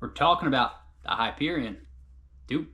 We're talking about the Hyperion 2.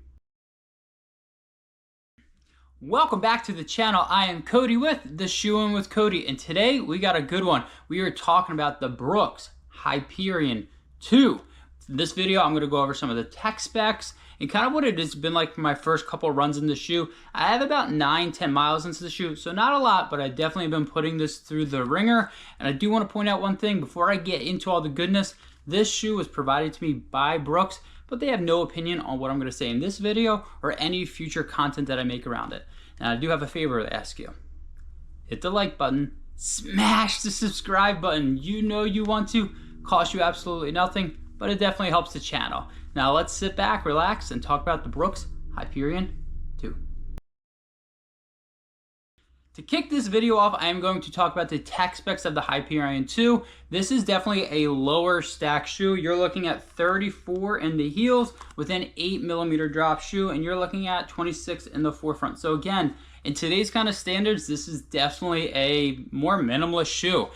Welcome back to the channel. I am Cody with the Shoe In With Cody, and today we got a good one. We are talking about the Brooks Hyperion 2. In this video, I'm going to go over some of the tech specs and kind of what it has been like for my first couple runs in the shoe. I have about 9-10 miles into the shoe, so not a lot, but I definitely have been putting this through the ringer. And I do want to point out one thing before I get into all the goodness. This shoe was provided to me by Brooks, but they have no opinion on what I'm going to say in this video or any future content that I make around it. And I do have a favor to ask you. Hit the like button, smash the subscribe button. You know you want to. Cost you absolutely nothing, but it definitely helps the channel. Now let's sit back, relax, and talk about the Brooks Hyperion 2. To kick this video off, I am going to talk about the tech specs of the Hyperion 2. This is definitely a lower stack shoe. You're looking at 34 in the heels with an 8mm drop shoe, and you're looking at 26 in the forefront. So again, in today's kind of standards, this is definitely a more minimalist shoe.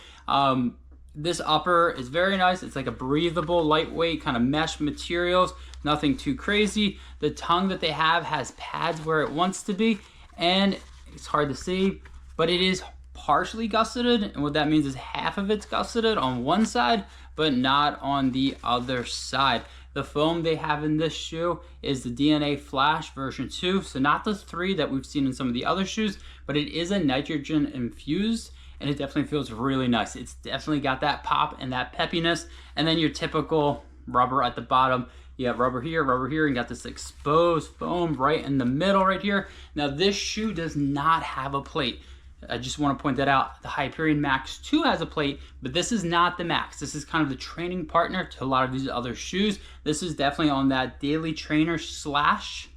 This upper is very nice. It's like a breathable, lightweight kind of mesh materials, nothing too crazy. The tongue that they have has pads where it wants to be, and it's hard to see, but it is partially gusseted, and what that means is half of it's gusseted on one side, but not on the other side. The foam they have in this shoe is the DNA Flash version 2, so not the 3 that we've seen in some of the other shoes, but it is a nitrogen infused, and it definitely feels really nice. It's definitely got that pop and that peppiness, and then your typical rubber at the bottom. You have rubber here, and got this exposed foam right in the middle right here. Now this shoe does not have a plate. I just want to point that out. The Hyperion Max 2 has a plate, but this is not the Max. This is kind of the training partner to a lot of these other shoes. This is definitely on that daily trainer slash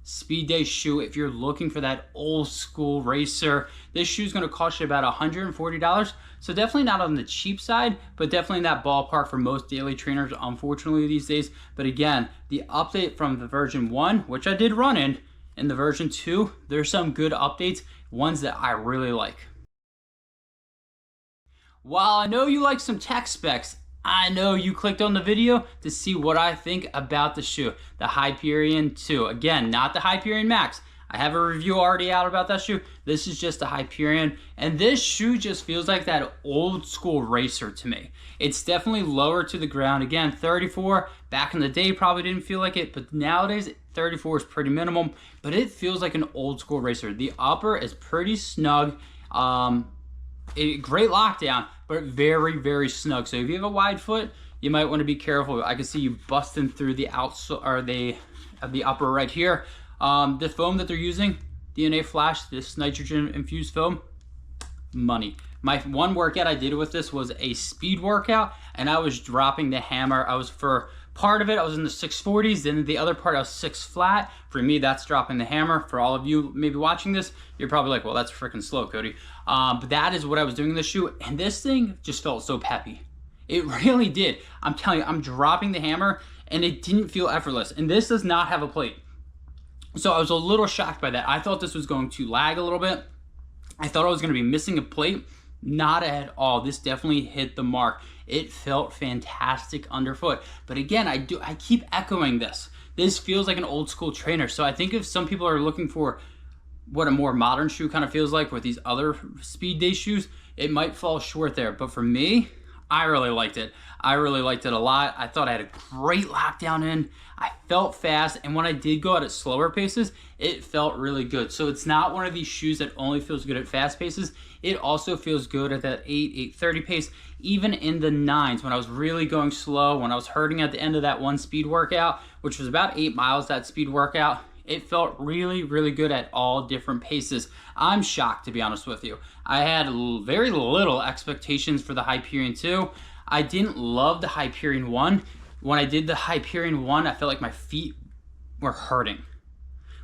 speed day shoe. If you're looking for that old school racer, this shoe is going to cost you about $140. So definitely not on the cheap side, but definitely in that ballpark for most daily trainers, unfortunately, these days. But again, the update from the version 1, which I did run in the version 2, there's some good updates, ones that I really like. While I know you like some tech specs, I know you clicked on the video to see what I think about the shoe, the Hyperion 2. Again, not the Hyperion Max. I have a review already out about that shoe. This is just the Hyperion, and this shoe just feels like that old school racer to me. It's definitely lower to the ground. Again, 34, back in the day probably didn't feel like it, but nowadays 34 is pretty minimum, but it feels like an old school racer. The upper is pretty snug. Great lockdown, but very, very snug. So if you have a wide foot, you might want to be careful. I can see you busting through the outsole or the upper right here. The foam that they're using, DNA Flash, this nitrogen infused foam, money. My one workout I did with this was a speed workout, and I was dropping the hammer. For part of it, I was in the 640s, then the other part I was 6 flat. For me, that's dropping the hammer. For all of you maybe watching this, you're probably like, well, that's freaking slow, Cody. But that is what I was doing in the shoe, and this thing just felt so peppy. It really did. I'm telling you, I'm dropping the hammer, and it didn't feel effortless. And this does not have a plate. So I was a little shocked by that. I thought this was going to lag a little bit. I thought I was going to be missing a plate. Not at all. This definitely hit the mark. It felt fantastic underfoot. But again, I keep echoing this. This feels like an old school trainer. So I think if some people are looking for what a more modern shoe kind of feels like with these other speed day shoes, it might fall short there. But for me, I really liked it. I really liked it a lot. I thought I had a great lockdown in. I felt fast, and when I did go out at slower paces, it felt really good. So it's not one of these shoes that only feels good at fast paces. It also feels good at that 8:30 pace, even in the 9s when I was really going slow, when I was hurting at the end of that one speed workout, which was about 8 miles, that speed workout. It felt really, really good at all different paces. I'm shocked, to be honest with you. I had very little expectations for the Hyperion 2. I didn't love the Hyperion 1. When I did the Hyperion 1, I felt like my feet were hurting.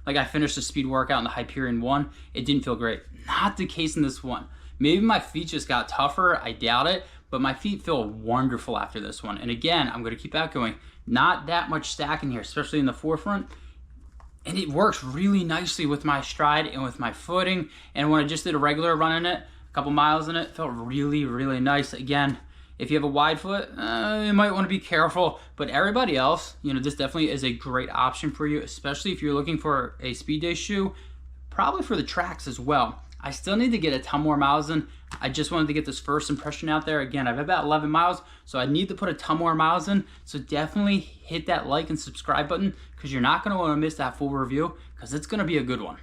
Like I finished the speed workout in the Hyperion 1, it didn't feel great. Not the case in this one. Maybe my feet just got tougher, I doubt it, but my feet feel wonderful after this one. And again, I'm gonna keep echoing, not that much stack in here, especially in the forefront. And it works really nicely with my stride and with my footing. And when I just did a regular run in it, a couple miles in it, felt really, really nice. Again, If you have a wide foot, you might want to be careful. But everybody else, you know, this definitely is a great option for you, especially if you're looking for a speed day shoe, probably for the tracks as well. I still need to get a ton more miles in. I just wanted to get this first impression out there. Again, I've about 11 miles, so I need to put a ton more miles in. So definitely hit that like and subscribe button, because you're not going to want to miss that full review, because it's going to be a good one.